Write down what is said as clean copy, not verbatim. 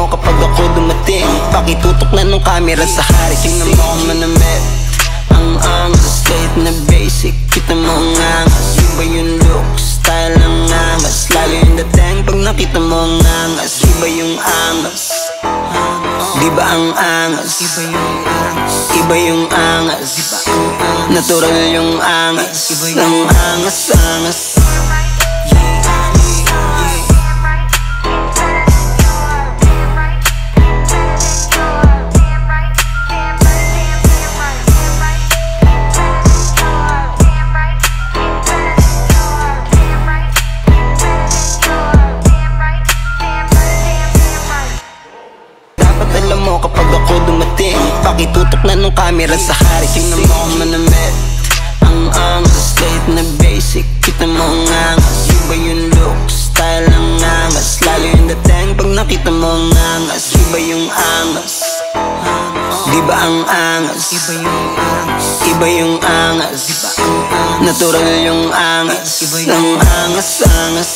mo kapag ako dumating. Pakitutok na nung camera sa hari. Tingnan mo ako manamit. Ang angas, kahit na basic, kita mo ang angas. Iba yung look, style ang angas. Lalo yung dating pag nakita mo ang angas. Iba yung angas, di ba ang angas? Iba yung angas, iba yung angas. Natural yung angas, ang angas, angas. Alam mo kapag ako dumating, pakitutok na nung camera sa hari. Tingnan mo ako manamit. Ang angas, kahit na basic, kita mo ang angas. Iba yung look, style ang angas. Lalo yung dating pag nakita mo ang angas. Iba yung angas, di ba ang angas? Iba yung angas, iba yung angas. Natural yung angas, ang angas, angas.